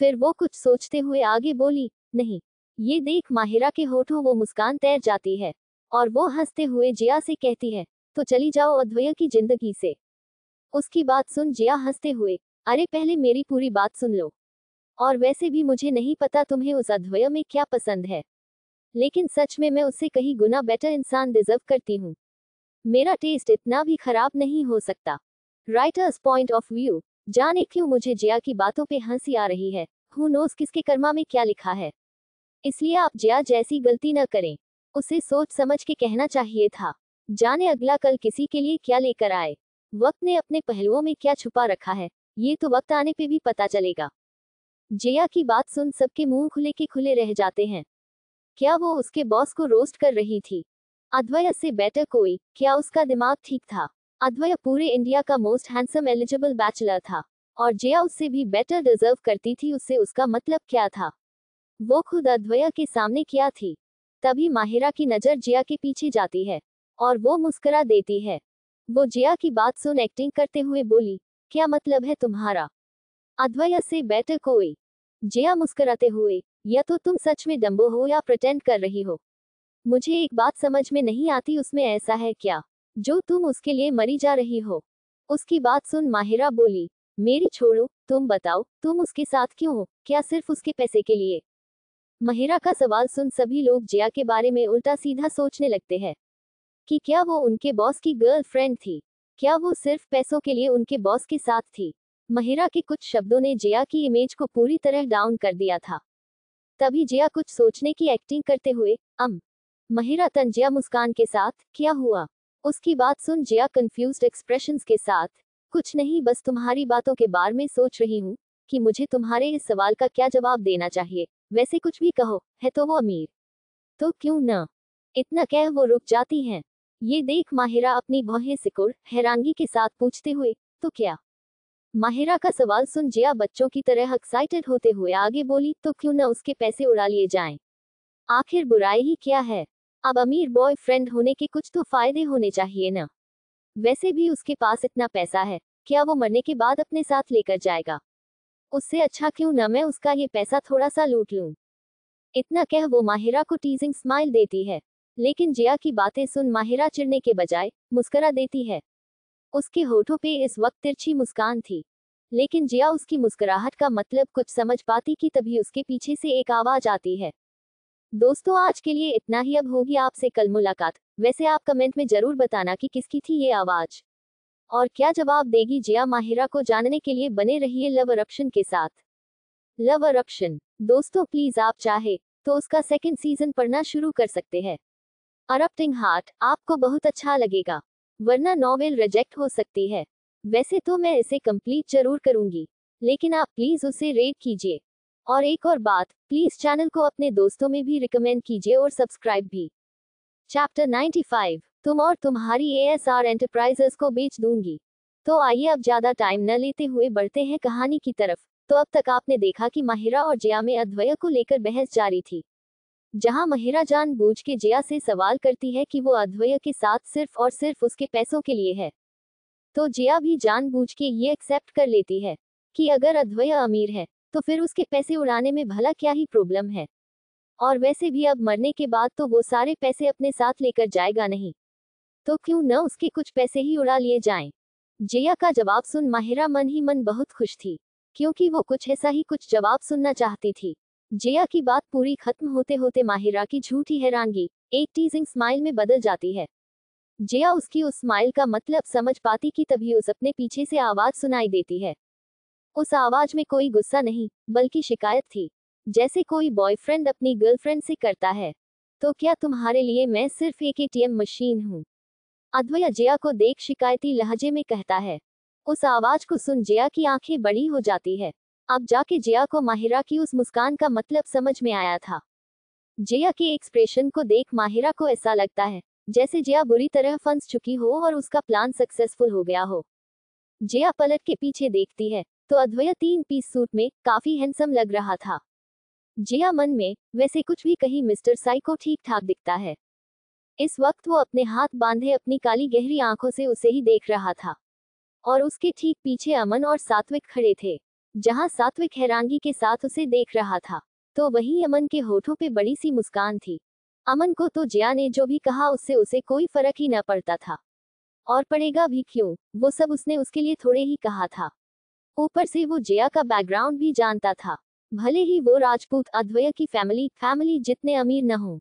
फिर वो कुछ सोचते हुए आगे बोली, नहीं। ये देख माहिरा के होठों वो मुस्कान तैर जाती है, और वो हंसते हुए जिया से कहती है, तो चली जाओ अद्वैया की जिंदगी से। उसकी बात सुन जिया हंसते हुए, अरे पहले मेरी पूरी बात सुन लो। और वैसे भी मुझे नहीं पता तुम्हें उस अद्वैया में क्या पसंद है, लेकिन सच में मैं उससे कहीं गुना बेटर इंसान डिजर्व करती हूँ। मेरा टेस्ट इतना भी खराब नहीं हो सकता। Writers point of view. जाने क्यों मुझे जिया की बातों पे हंसी आ रही है। हु नोस किसके कर्मा में क्या लिखा है। इसलिए आप जिया जैसी गलती न करें। उसे सोच समझ के कहना चाहिए था। जाने अगला कल किसी के लिए क्या लेकर आए। वक्त ने अपने पहलुओं में क्या छुपा रखा है, ये तो वक्त आने पे भी पता चलेगा। जया की बात सुन सबके मुंह खुले के खुले रह जाते हैं। क्या वो उसके बॉस को रोस्ट कर रही थी? अद्वैय से बेटर कोई? क्या उसका दिमाग ठीक था? अद्वैय पूरे इंडिया का मोस्ट हैंडसम एलिजिबल बैचलर था और जया उससे भी बेटर डिजर्व करती थी। उससे उसका मतलब क्या था? वो खुद अद्वैय के सामने क्या थी? तभी माहिरा की नजर जया के पीछे जाती है और वो मुस्कुरा देती है। वो जया की बात सुन एक्टिंग करते हुए बोली, क्या मतलब है तुम्हारा? अद्वैय से बेटर कोई? जया मुस्कुराते हुए, या तो तुम सच में डम्बो हो या प्रिटेंड कर रही हो। मुझे एक बात समझ में नहीं आती, उसमें ऐसा है क्या जो तुम उसके लिए मरी जा रही हो? उसकी बात सुन माहिरा बोली, मेरी छोड़ो, तुम बताओ तुम उसके साथ क्यों हो? क्या सिर्फ उसके पैसे के लिए? महिरा का सवाल सुन सभी लोग जया के बारे में उल्टा सीधा सोचने लगते हैं कि क्या वो उनके बॉस की गर्लफ्रेंड थी? क्या वो सिर्फ पैसों के लिए उनके बॉस के साथ थी? महिरा के कुछ शब्दों ने जया की इमेज को पूरी तरह डाउन कर दिया था। तभी जया कुछ सोचने की एक्टिंग करते हुए, महिरा तंजिया मुस्कान के साथ, क्या हुआ? उसकी बात सुन जया कंफ्यूज्ड एक्सप्रेशंस के साथ, कुछ नहीं, बस तुम्हारी बातों के बारे में सोच रही हूँ कि मुझे तुम्हारे इस सवाल का क्या जवाब देना चाहिए। वैसे कुछ भी कहो, है तो वो अमीर, तो क्यों न? इतना कह वो रुक जाती हैं। ये देख माहिरा अपनी भौहें सिकुड़ हैरानगी के साथ पूछते हुए, तो क्या? माहिरा का सवाल सुन जया बच्चों की तरह एक्साइटेड होते हुए आगे बोली, तो क्यों न उसके पैसे उड़ा लिए जाएं? आखिर बुराई ही क्या है? अब अमीर बॉयफ्रेंड होने के कुछ तो फायदे होने चाहिए ना? वैसे भी उसके पास इतना पैसा है, क्या वो मरने के बाद अपने साथ लेकर जाएगा? उससे अच्छा क्यों न मैं उसका ये पैसा थोड़ा सा लूट लूं। इतना कह वो माहिरा को टीजिंग स्माइल देती है। लेकिन जया की बातें सुन माहिरा चिढ़ने के बजाय मुस्कुरा देती है। उसके होठों पे इस वक्त तिरछी मुस्कान थी, लेकिन जया उसकी मुस्कुराहट का मतलब कुछ समझ पाती कि तभी उसके पीछे से एक आवाज आती है। दोस्तों आज के लिए इतना ही, अब होगी आपसे कल मुलाकात। वैसे आप कमेंट में जरूर बताना कि किसकी थी ये आवाज और क्या जवाब देगी जया माहिरा को। जानने के लिए बने रहिए लव अरप्शन के साथ। लव अरप्शन दोस्तों प्लीज आप चाहे तो उसका सेकंड सीजन पढ़ना शुरू कर सकते हैं। अरप्टिंग हार्ट आपको बहुत अच्छा लगेगा, वरना नॉवेल रिजेक्ट हो सकती है। वैसे तो मैं इसे कंप्लीट जरूर करूंगी, लेकिन आप प्लीज उसे रेट कीजिए। और एक और बात, प्लीज चैनल को अपने दोस्तों में भी रिकमेंड कीजिए और सब्सक्राइब भी। चैप्टर 95 तुम और तुम्हारी एएसआर एंटरप्राइजेस को बेच दूंगी। तो आइए अब ज्यादा टाइम न लेते हुए बढ़ते हैं कहानी की तरफ। तो अब तक आपने देखा कि माहिरा और जया में अद्वैय को लेकर बहस जारी थी, जहां महिरा जानबूझ के जया से सवाल करती है कि वो अद्वैय के साथ सिर्फ और सिर्फ उसके पैसों के लिए है, तो जया भी जानबूझ के ये एक्सेप्ट कर लेती है कि अगर अद्वैय अमीर है तो फिर उसके पैसे उड़ाने में भला क्या ही प्रॉब्लम है। और वैसे भी अब मरने के बाद तो वो सारे पैसे अपने साथ लेकर जाएगा नहीं, तो क्यों न उसके कुछ पैसे ही उड़ा लिए जाएं। जया का जवाब सुन माहिरा मन ही मन बहुत खुश थी, क्योंकि वो कुछ ऐसा ही कुछ जवाब सुनना चाहती थी। जया की बात पूरी खत्म होते होते माहिरा की झूठी हैरानगी एक टीजिंग स्माइल में बदल जाती है। जया उसकी उस स्माइल का मतलब समझ पाती कि तभी उस अपने पीछे से आवाज सुनाई देती है। उस आवाज में कोई गुस्सा नहीं, बल्कि शिकायत थी, जैसे कोई बॉयफ्रेंड अपनी गर्लफ्रेंड से करता है, तो क्या तुम्हारे लिए मैं सिर्फ एक एटीएम मशीन हूँ? अद्वैय जया को देख शिकायती लहजे में कहता है। उस आवाज को सुन जया की आंखें बड़ी हो जाती है। अब जाके जया को माहिरा की उस मुस्कान का मतलब समझ में आया था। जया के एक्सप्रेशन को देख माहिरा को ऐसा लगता है जैसे जया बुरी तरह फंस चुकी हो और उसका प्लान सक्सेसफुल हो गया हो। जया पलट के पीछे देखती है तो अद्वैय 3 पीस सूट में काफी हैंडसम लग रहा था। जया मन में, वैसे कुछ भी कहीं मिस्टर साइको ठीक ठाक दिखता है। इस वक्त वो अपने हाथ बांधे अपनी काली गहरी आंखों से उसे ही देख रहा था और उसके ठीक पीछे अमन और सात्विक खड़े थे। जहां सात्विक हैरानगी के साथ उसे देख रहा था, तो वहीं अमन के होठों पे बड़ी सी मुस्कान थी। अमन को तो जया ने जो भी कहा उससे उसे कोई फर्क ही न पड़ता था, और पड़ेगा भी क्यों, वो सब उसने उसके लिए थोड़े ही कहा था। ऊपर से वो जया का बैकग्राउंड भी जानता था। भले ही वो राजपूत अद्वैय की फैमिली जितने अमीर न हो,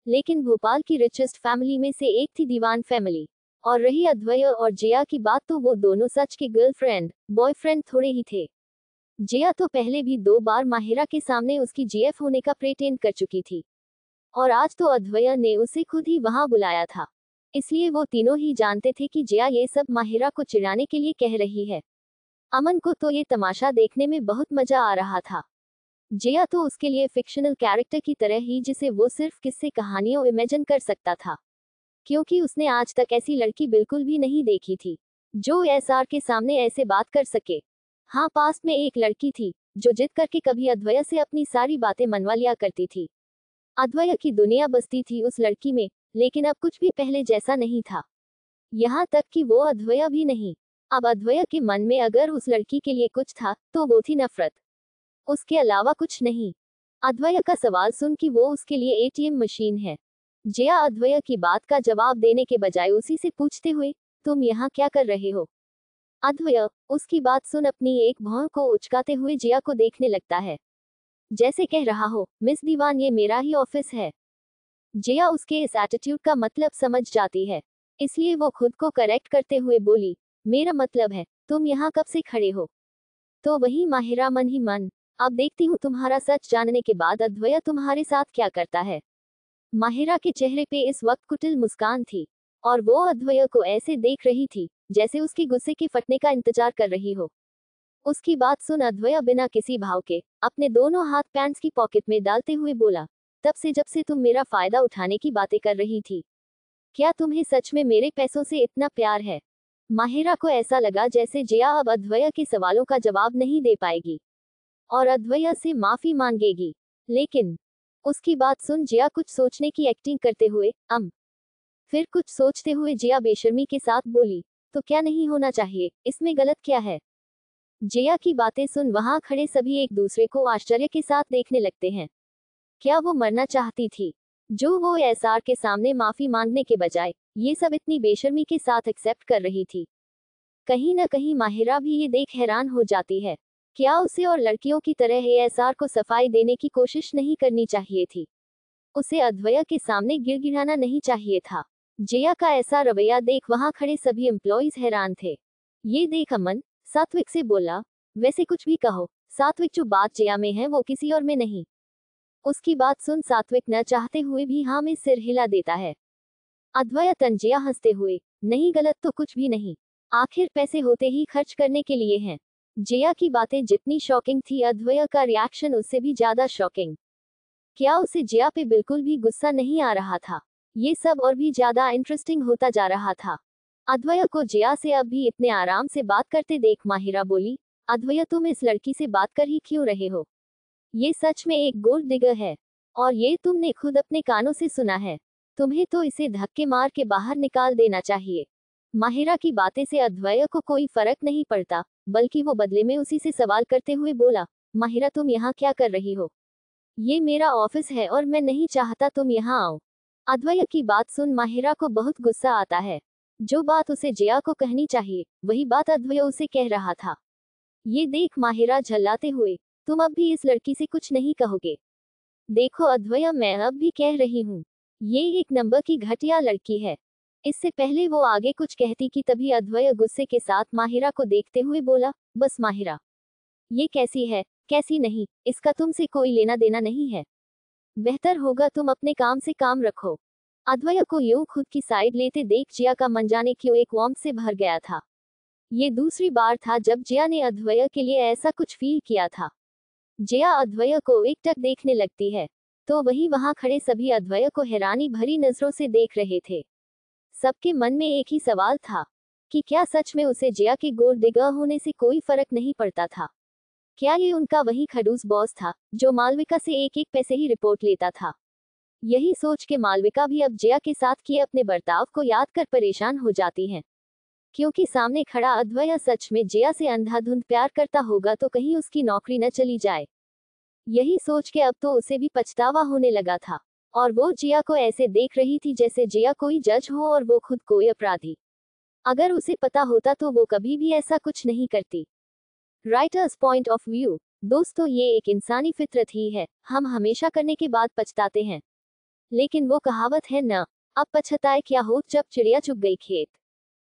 लेकिन भोपाल की रिचेस्ट फैमिली में से एक थी दीवान फैमिली। और रही अद्वैय और जया की बात, तो वो दोनों सच के गर्लफ्रेंड बॉयफ्रेंड थोड़े ही थे। जया तो पहले भी 2 बार माहिरा के सामने उसकी जीएफ होने का प्रेटेंड कर चुकी थी, और आज तो अद्वैय ने उसे खुद ही वहां बुलाया था। इसलिए वो तीनों ही जानते थे कि जया ये सब माहिरा को चिढ़ाने के लिए कह रही है। अमन को तो ये तमाशा देखने में बहुत मजा आ रहा था। जया तो उसके लिए फिक्शनल कैरेक्टर की तरह ही, जिसे वो सिर्फ किस्से कहानियों इमेजिन कर सकता था, क्योंकि उसने आज तक ऐसी लड़की बिल्कुल भी नहीं देखी थी जो एसआर के सामने ऐसे बात कर सके। हाँ, पास में एक लड़की थी जो जिद करके कभी अद्वैया से अपनी सारी बातें मनवा लिया करती थी। अद्वैया की दुनिया बसती थी उस लड़की में, लेकिन अब कुछ भी पहले जैसा नहीं था। यहाँ तक कि वो अद्वैया भी नहीं। अब अद्वैया के मन में अगर उस लड़की के लिए कुछ था तो वो थी नफरत, उसके अलावा कुछ नहीं। अद्वैया का सवाल सुन कि वो उसके लिए एटीएम मशीन है, जया अद्वैया की बात का जवाब देने के बजाय उसी से पूछते हुए, तुम यहाँ क्या कर रहे हो? अद्वैया उसकी बात सुन अपनी एक भौं को उचकाते हुए जया को देखने लगता है, जैसे कह रहा हो, मिस दीवान ये मेरा ही ऑफिस है। जया उसके इस एटीट्यूड का मतलब समझ जाती है, इसलिए वो खुद को करेक्ट करते हुए बोली, मेरा मतलब है तुम यहाँ कब से खड़े हो? तो वही माहिरा मन ही मन, अब देखती हूँ तुम्हारा सच जानने के बाद अद्वैया तुम्हारे साथ क्या करता है। माहिरा के चेहरे पे इस वक्त कुटिल मुस्कान थी, और वो अद्वैया को ऐसे देख रही थी जैसे उसके गुस्से के फटने का इंतजार कर रही हो। उसकी बात सुन अद्वैया बिना किसी भाव के अपने दोनों हाथ पैंट्स की पॉकेट में डालते हुए बोला, तब से जब से तुम मेरा फायदा उठाने की बातें कर रही थी, क्या तुम्हें सच में मेरे पैसों से इतना प्यार है? माहिरा को ऐसा लगा जैसे जया अब अद्वैया के सवालों का जवाब नहीं दे पाएगी और अद्वैया से माफी मांगेगी, लेकिन उसकी बात सुन जया कुछ सोचने की एक्टिंग करते हुए फिर कुछ सोचते हुए जया बेशर्मी के साथ बोली, तो क्या नहीं होना चाहिए, इसमें गलत क्या है? जया की बातें सुन वहां खड़े सभी एक दूसरे को आश्चर्य के साथ देखने लगते हैं। क्या वो मरना चाहती थी जो वो एसआर के सामने माफी मांगने के बजाय ये सब इतनी बेशर्मी के साथ एक्सेप्ट कर रही थी? कहीं न कहीं माहिरा भी ये देख हैरान हो जाती है, क्या उसे और लड़कियों की तरह एसआर को सफाई देने की कोशिश नहीं करनी चाहिए थी? उसे अद्वैया के सामने गिड़गिड़ाना नहीं चाहिए था। जया का ऐसा रवैया देख वहां खड़े सभी एम्प्लॉइज हैरान थे। ये देख अमन सात्विक से बोला, वैसे कुछ भी कहो सात्विक, जो बात जया में है वो किसी और में नहीं। उसकी बात सुन सात्विक न चाहते हुए भी हाँ में सिर हिला देता है। अद्वैया तंजिया हंसते हुए, नहीं गलत तो कुछ भी नहीं, आखिर पैसे होते ही खर्च करने के लिए हैं। जया की बातें जितनी शॉकिंग थी, अद्वैया का रिएक्शन उससे भी ज्यादा शॉकिंग। क्या उसे जया पे बिल्कुल भी गुस्सा नहीं आ रहा था? ये सब और भी ज्यादा इंटरेस्टिंग होता जा रहा था। अद्वैया को जया से अब भी इतने आराम से बात करते देख माहिरा बोली, अद्वैया तुम इस लड़की से बात कर ही क्यों रहे हो? ये सच में एक गोल्ड डिगर है, और ये तुमने खुद अपने कानों से सुना है। तुम्हें तो इसे धक्के मार के बाहर निकाल देना चाहिए। माहिरा की बातें से अद्वैया को कोई फर्क नहीं पड़ता, बल्कि वो बदले में उसी से सवाल करते हुए बोला, माहिरा तुम यहाँ क्या कर रही हो? ये मेरा ऑफिस है और मैं नहीं चाहता तुम यहाँ आओ। अद्वैया की बात सुन माहिरा को बहुत गुस्सा आता है। जो बात उसे जया को कहनी चाहिए वही बात अद्वैया उसे कह रहा था। ये देख माहिरा झल्लाते हुए, तुम अब भी इस लड़की से कुछ नहीं कहोगे? देखो अद्वैया, मैं अब भी कह रही हूँ, ये एक नंबर की घटिया लड़की है। इससे पहले वो आगे कुछ कहती कि तभी अद्वैया गुस्से के साथ माहिरा को देखते हुए बोला, बस माहिरा, ये कैसी है कैसी नहीं, इसका तुमसे कोई लेना देना नहीं है। बेहतर होगा तुम अपने काम से काम रखो। अद्वैया को यूं खुद की साइड लेते देख जिया का मन जाने क्यों एक वार्म से भर गया था। ये दूसरी बार था जब जिया ने अद्वैया के लिए ऐसा कुछ फील किया था। जिया अद्वैया को एकटक देखने लगती है, तो वही वहां खड़े सभी अद्वैया को हैरानी भरी नजरों से देख रहे थे। सबके मन में एक ही सवाल था कि क्या सच में उसे जिया के गोल्ड डिगर होने से कोई फर्क नहीं पड़ता था? क्या ये उनका वही खड़ूस बॉस था जो मालविका से एक एक पैसे ही रिपोर्ट लेता था? यही सोच के मालविका भी अब जिया के साथ किए अपने बर्ताव को याद कर परेशान हो जाती हैं, क्योंकि सामने खड़ा अद्वैया सच में जिया से अंधाधुंध प्यार करता होगा तो कहीं उसकी नौकरी न चली जाए। यही सोच के अब तो उसे भी पछतावा होने लगा था, और वो जिया को ऐसे देख रही थी जैसे जिया कोई जज हो और वो खुद कोई अपराधी। अगर उसे पता होता तो वो कभी भी ऐसा कुछ नहीं करती। Writers point of view. दोस्तों, ये एक इंसानी फितरत ही है, हम हमेशा करने के बाद पछताते हैं, लेकिन वो कहावत है न, अब पछताए क्या हो जब चिड़िया चुग गई खेत।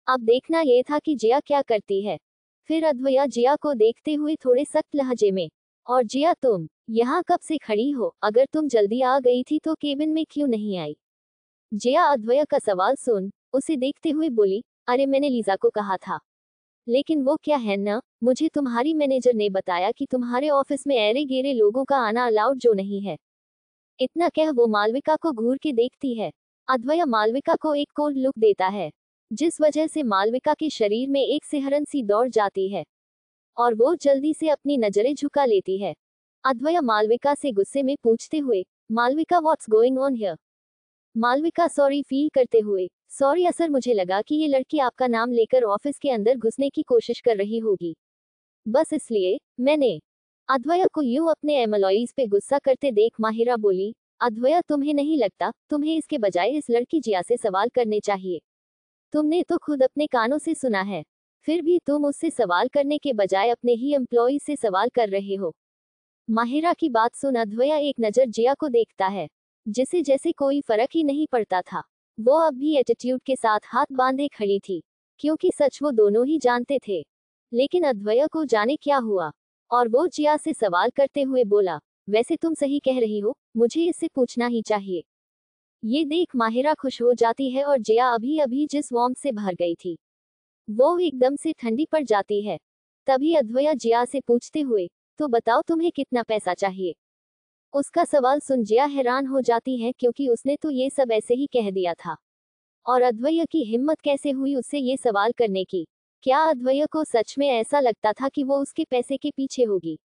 अब देखना ये था कि जिया क्या करती है। फिर अद्वैया जिया को देखते हुए थोड़े सख्त लहजे में, और जिया तुम यहाँ कब से खड़ी हो? अगर तुम जल्दी आ गई थी तो केबिन में क्यों नहीं आई? जिया अद्वैया का सवाल सुन उसे देखते हुए बोली, अरे मैंने लीजा को कहा था लेकिन वो क्या है ना, मुझे तुम्हारी मैनेजर ने बताया कि तुम्हारे ऑफिस में ऐरे गेरे लोगों का आना अलाउड जो नहीं है। इतना कह वो मालविका को घूर के देखती है। अद्वया मालविका को एक कोल्ड लुक देता है, जिस वजह से मालविका के शरीर में एक सिहरन सी दौड़ जाती है और वो जल्दी से अपनी नजरें झुका लेती है। अद्वया मालविका से गुस्से में पूछते हुए, Malavika what's going on here. Malavika sorry feel करते हुए, सॉरी असर मुझे लगा कि ये लड़की आपका नाम लेकर ऑफिस के अंदर घुसने की कोशिश कर रही होगी, बस इसलिए मैंने। अद्वया को यूं अपने एम्प्लॉइज पे गुस्सा करते देख माहिरा बोली, अद्वया तुम्हें नहीं लगता तुम्हें इसके बजाय इस लड़की जिया से सवाल करने चाहिए? तुमने तो खुद अपने कानों से सुना है, फिर भी तुम उससे सवाल करने के बजाय अपने ही एम्प्लॉइज से सवाल कर रहे हो। माहिरा की बात सुन अद्वया एक नजर जिया को देखता है, जिसे जैसे कोई फर्क ही नहीं पड़ता था। वो अब भी एटीट्यूड के साथ हाथ बांधे खड़ी थी, क्योंकि सच वो दोनों ही जानते थे। लेकिन अद्वया को जाने क्या हुआ, और वो जिया से सवाल करते हुए बोला, वैसे तुम सही कह रही हो, मुझे इससे पूछना ही चाहिए। ये देख माहिरा खुश हो जाती है और जिया अभी अभी जिस वार्मथ से भर गई थी वो एकदम से ठंडी पड़ जाती है। तभी अद्वया जिया से पूछते हुए, तो बताओ तुम्हें कितना पैसा चाहिए। उसका सवाल सुन जिया हैरान हो जाती है, क्योंकि उसने तो ये सब ऐसे ही कह दिया था। और अद्वया की हिम्मत कैसे हुई उससे ये सवाल करने की। क्या अद्वया को सच में ऐसा लगता था कि वो उसके पैसे के पीछे होगी?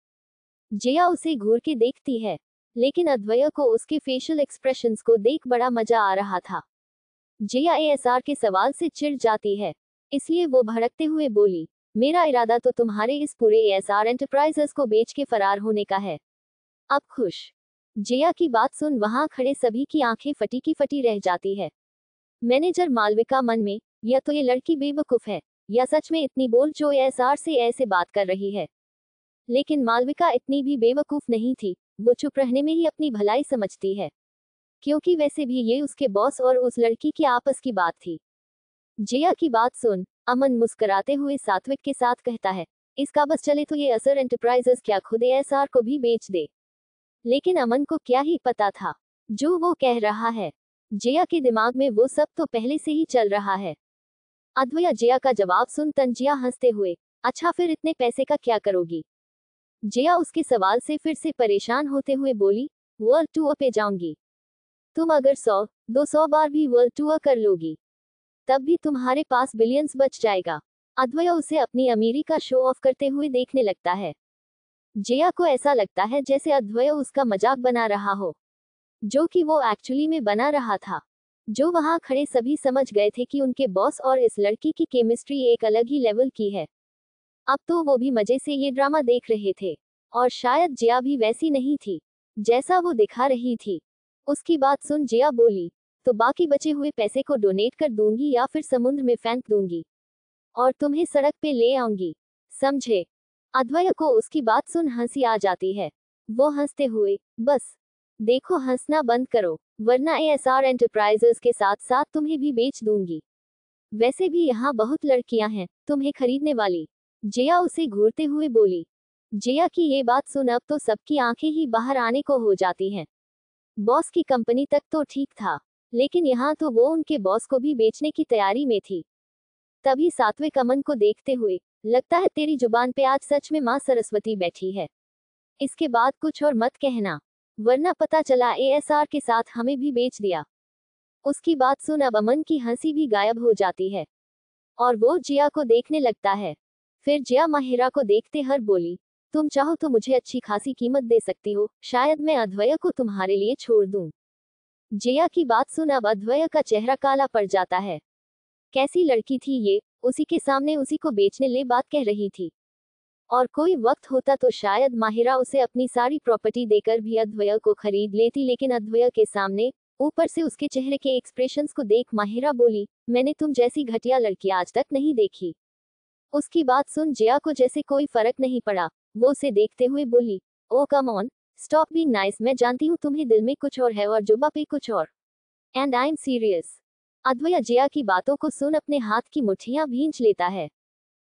जिया उसे घूर के देखती है, लेकिन अद्वया को उसके फेशियल एक्सप्रेशंस को देख बड़ा मजा आ रहा था। जिया एएसआर के सवाल से चिढ़ जाती है, इसलिए वो भड़कते हुए बोली, मेरा इरादा तो तुम्हारे इस पूरे एएसआर एंटरप्राइजेस को बेच के फरार होने का है। अब खुश? जिया की बात सुन वहां खड़े सभी की आंखें फटी की फटी रह जाती है। मैनेजर मालविका मन में, या तो ये लड़की बेवकूफ है, या सच में इतनी बोल जो एएसआर से ऐसे बात कर रही है। लेकिन मालविका इतनी भी बेवकूफ नहीं थी, वो चुप रहने में ही अपनी भलाई समझती है, क्योंकि वैसे भी ये उसके बॉस और उस लड़की की आपस की बात थी। जिया की बात सुन अमन मुस्कुराते हुए सात्विक के साथ कहता है, इसका बस चले तो ये असर एंटरप्राइजेस क्या खुद एएसआर को भी बेच दे। लेकिन अमन को क्या ही पता था जो वो कह रहा है। जिया के दिमाग में वो सब तो पहले से ही चल रहा है। अद्वया जिया का जवाब सुन तंजिया हंसते हुए, अच्छा फिर इतने पैसे का क्या करोगी? जिया उसके सवाल से फिर से परेशान होते हुए बोली, वर्ल्ड टूर पे जाऊंगी। तुम अगर 100-200 बार भी वर्ल्ड टूर कर लोगी, तब भी तुम्हारे पास बिलियंस बच जाएगा। अद्वया उसे अपनी अमीरी का शो ऑफ करते हुए देखने लगता है। जिया को ऐसा लगता है जैसे अद्वया उसका मजाक बना रहा हो, जो कि वो एक्चुअली में बना रहा था। जो वहां खड़े सभी समझ गए थे कि उनके बॉस और इस लड़की की केमिस्ट्री एक अलग ही लेवल की है। अब तो वो भी मजे से ये ड्रामा देख रहे थे, और शायद जिया भी वैसी नहीं थी जैसा वो दिखा रही थी। उसकी बात सुन जिया बोली, तो बाकी बचे हुए पैसे को डोनेट कर दूंगी या फिर समुद्र में फेंक दूंगी और तुम्हें सड़क पे ले आऊंगी, समझे? अद्वया को उसकी बात सुन हंसी आ जाती है। वो हंसते हुए, बस देखो हंसना बंद करो, वरना एएसआर एंटरप्राइजेस के साथ साथ तुम्हें भी बेच दूंगी। वैसे भी यहाँ बहुत लड़कियां हैं तुम्हें खरीदने वाली। जिया उसे घूरते हुए बोली। जिया की ये बात सुन अब तो सबकी आंखें ही बाहर आने को हो जाती हैं। बॉस की कंपनी तक तो ठीक था, लेकिन यहाँ तो वो उनके बॉस को भी बेचने की तैयारी में थी। तभी सात्विक अमन को देखते हुए, लगता है तेरी जुबान पे आज सच में माँ सरस्वती बैठी है। इसके बाद कुछ और मत कहना, वरना पता चला एएसआर के साथ हमें भी बेच दिया। उसकी बात सुन अब अमन की हंसी भी गायब हो जाती है और वो जिया को देखने लगता है। फिर जिया माहिरा को देखते हर बोली, तुम चाहो तो मुझे अच्छी खासी कीमत दे सकती हो, शायद मैं अद्वया को तुम्हारे लिए छोड़ दूं। जिया की बात सुन अब अद्वया का चेहरा काला पड़ जाता है। कैसी लड़की थी ये, उसी के सामने उसी को बेचने ले बात कह रही थी। और कोई वक्त होता तो शायद माहिरा उसे अपनी सारी प्रॉपर्टी देकर भी अद्वया को खरीद लेती, लेकिन अद्वया के सामने, ऊपर से उसके चेहरे के एक्सप्रेशंस को देख माहिरा बोली, मैंने तुम जैसी घटिया लड़की आज तक नहीं देखी। उसकी बात सुन जिया को जैसे कोई फर्क नहीं पड़ा। वो उसे देखते हुए बोली, oh come on, stop being nice, मैं जानती हूँ तुम्हें दिल में कुछ और है और जुबा पे कुछ और, एंड आई एम सीरियस। अद्वया जिया की बातों को सुन अपने हाथ की मुट्ठियां भींच लेता है,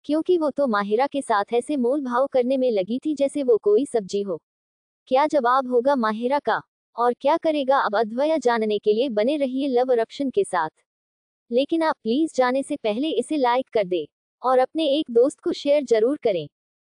क्योंकि वो तो माहिरा के साथ ऐसे मोल भाव करने में लगी थी जैसे वो कोई सब्जी हो। क्या जवाब होगा माहिरा का, और क्या करेगा अब अद्वया, जानने के लिए बने रहिए लव अरप्शन के साथ। लेकिन आप प्लीज जाने से पहले इसे लाइक कर दे और अपने एक दोस्त को शेयर जरूर करें।